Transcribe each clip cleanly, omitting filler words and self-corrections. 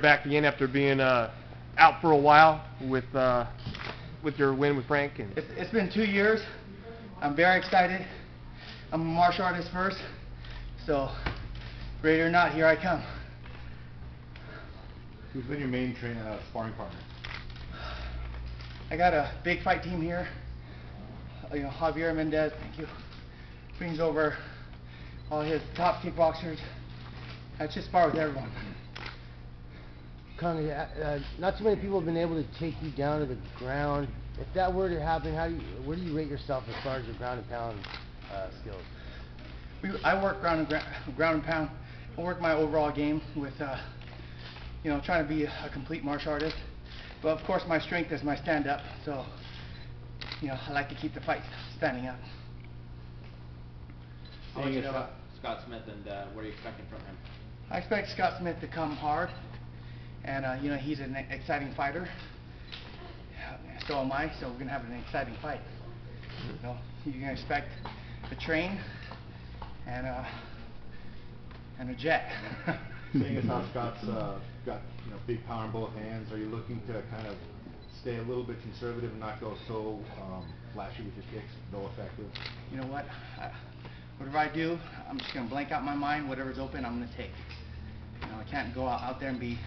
Back again after being out for a while with your win with Frank. And it's been 2 years. I'm very excited. I'm a martial artist first, so ready or not, here I come. Who's been your main sparring partner? I got a big fight team here. Javier Mendez, thank you, brings over all his top kickboxers. I just spar with everyone. Cung, not too many people have been able to take you down to the ground. If that were to happen, where do you rate yourself as far as your ground and pound skills? I work ground and pound. I work my overall game with, trying to be a complete martial artist. But of course, my strength is my stand-up. So, I like to keep the fight standing up. How much you know about Scott Smith, and what are you expecting from him? I expect Scott Smith to come hard. And, he's an exciting fighter. So am I, so we're going to have an exciting fight. You can expect a train and a jet. Seeing as how Scott's got big power in both hands, are you looking to kind of stay a little bit conservative and not go so flashy with your kicks, though effective? You know what? Whatever I do, I'm just going to blank out my mind. Whatever's open, I'm going to take. I can't go out there and be,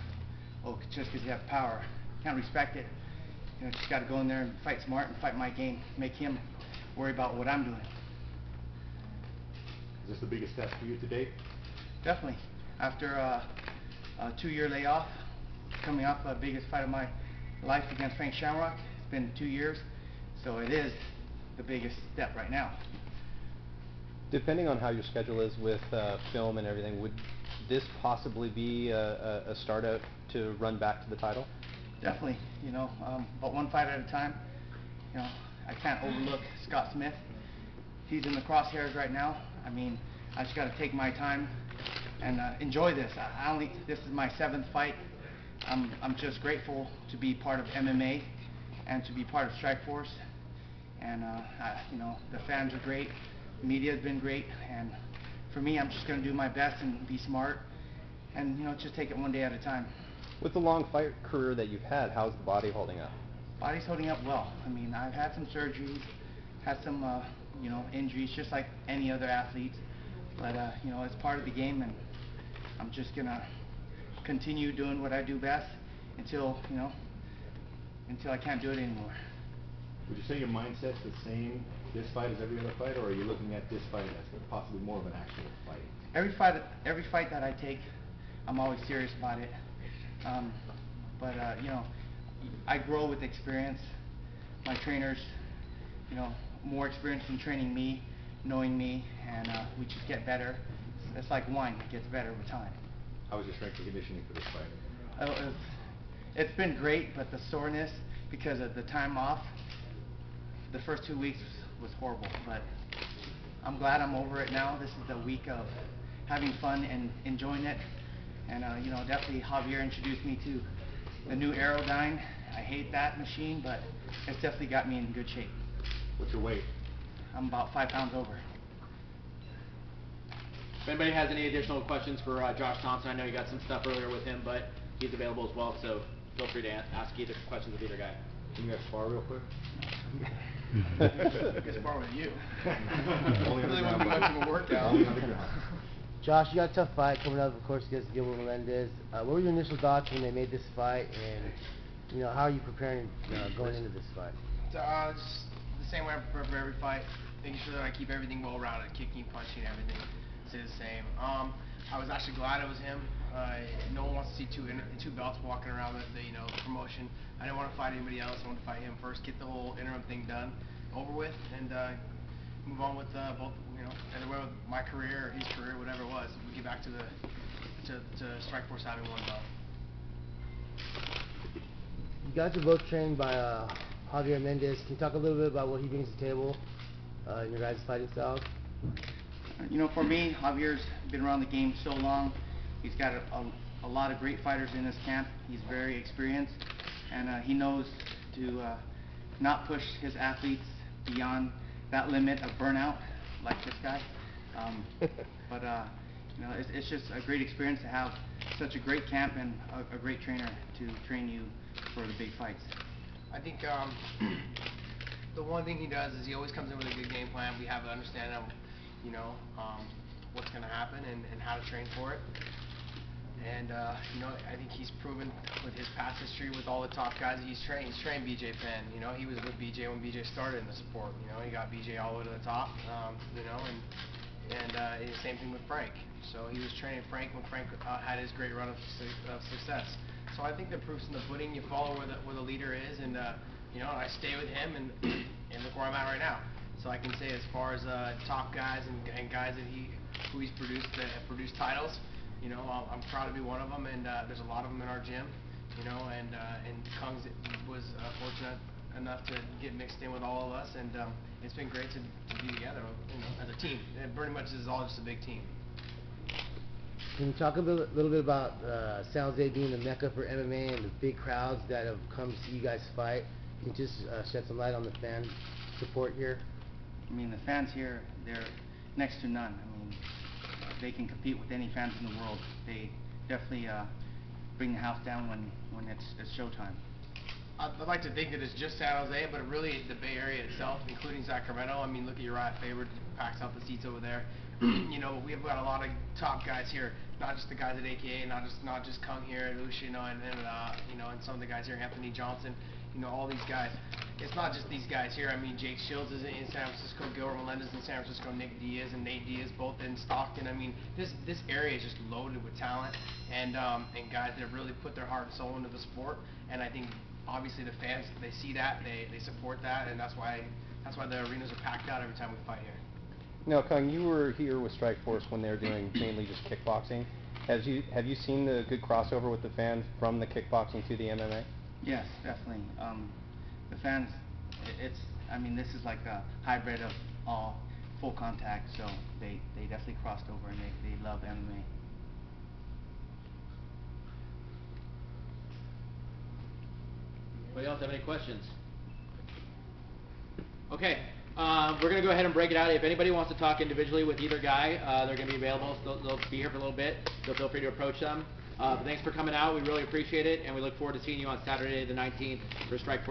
just because you have power. Can't respect it. Just got to go in there and fight smart and fight my game. Make him worry about what I'm doing. Is this the biggest test for you to date? Definitely. After a 2-year layoff, coming off the biggest fight of my life against Frank Shamrock, it's been 2 years, so it is the biggest step right now. Depending on how your schedule is with film and everything, would this possibly be a start out to run back to the title? Definitely, but one fight at a time. I can't overlook Scott Smith. He's in the crosshairs right now. I just got to take my time and enjoy this. This is my 7th fight. I'm just grateful to be part of MMA and to be part of Strikeforce. And the fans are great. The media has been great, and for me, I'm just going to do my best and be smart, and just take it one day at a time. With the long fight career that you've had, how's the body holding up? Body's holding up well. I've had some surgeries, had some injuries, just like any other athlete. But it's part of the game, and I'm just gonna continue doing what I do best until I can't do it anymore. Would you say your mindset's the same this fight as every other fight, or are you looking at this fight as possibly more of an actual fight? Every fight that I take, I'm always serious about it. I grow with experience. My trainers, more experience in training me, knowing me, and we just get better. It's like wine, it gets better with time. How was your strength and conditioning for this fight? It's been great, but the soreness, because of the time off, the first 2 weeks was horrible, but I'm glad I'm over it now. This is the week of having fun and enjoying it. And definitely Javier introduced me to the new Aerodyne. I hate that machine, but it's definitely got me in good shape. What's your weight? I'm about 5 pounds over. If anybody has any additional questions for Josh Thompson, I know you got some stuff earlier with him, but he's available as well, so feel free to ask either questions of either guy. Can you guys spar real quick? I can spar with you. Only really won't be much of a workout. Josh, you got a tough fight coming up, of course, against Gilbert Melendez. What were your initial thoughts when they made this fight, and how are you preparing going into this fight? Just the same way I prepare for every fight, making sure that I keep everything well-rounded, kicking, punching, everything stay the same. I was actually glad it was him. No one wants to see two belts walking around the promotion. I didn't want to fight anybody else. I wanted to fight him first, get the whole interim thing done, over with, and move on with both, either way with my career or his career, whatever it was. We get back to Strikeforce having one belt. You guys are both trained by Javier Mendez. Can you talk a little bit about what he brings to the table in your guys' fighting styles? For me, Javier's been around the game so long. He's got a lot of great fighters in his camp. He's very experienced, and he knows to not push his athletes beyond that limit of burnout like this guy. You know, it's just a great experience to have such a great camp and a great trainer to train you for the big fights. I think the one thing he does is he always comes in with a good game plan. We have an understanding of, you know, what's going to happen and how to train for it. And you know, I think he's proven with his past history with all the top guys he's trained. He's trained BJ Penn. You know, he was with BJ when BJ started in the sport. You know, he got BJ all the way to the top. You know, and the same thing with Frank. So he was training Frank when Frank had his great run of success. So I think the proof's in the pudding. You follow where the leader is, and you know, I stay with him, and look where I'm at right now. So I can say as far as top guys and guys that who he's produced that have produced titles. You know, I'm proud to be one of them, and there's a lot of them in our gym. You know, and Cung was fortunate enough to get mixed in with all of us, and it's been great to be together, you know, as a team. And pretty much this is all just a big team. Can you talk a little bit about San Jose being the mecca for MMA and the big crowds that have come to see you guys fight? Can you just shed some light on the fan support here? I mean, the fans here, they're next to none. I mean, they can compete with any fans in the world. They definitely bring the house down when it's showtime. I'd like to think that it's just San Jose, but really the Bay Area itself, including Sacramento. I mean, look at Uriah Faber, packs out the seats over there. You know, we've got a lot of top guys here, not just the guys at AKA, not just Cung here, Lucia, you know, and you know, and some of the guys here, Anthony Johnson, you know, all these guys. It's not just these guys here. I mean, Jake Shields is in San Francisco, Gilbert Melendez in San Francisco, Nick Diaz and Nate Diaz both in Stockton. I mean, this area is just loaded with talent and guys that have really put their heart and soul into the sport. And I think obviously the fans, they see that, they support that, and that's why the arenas are packed out every time we fight here. Now, Cung, you were here with Strikeforce when they were doing mainly just kickboxing. Have you seen the good crossover with the fans from the kickboxing to the MMA? Yes, definitely. The fans, I mean, this is like a hybrid of all full contact, so they definitely crossed over and they love MMA. Anybody else have any questions? Okay, we're going to go ahead and break it out. If anybody wants to talk individually with either guy, they're going to be available. So they'll be here for a little bit, so feel free to approach them. But thanks for coming out. We really appreciate it, and we look forward to seeing you on Saturday the 19th for Strikeforce.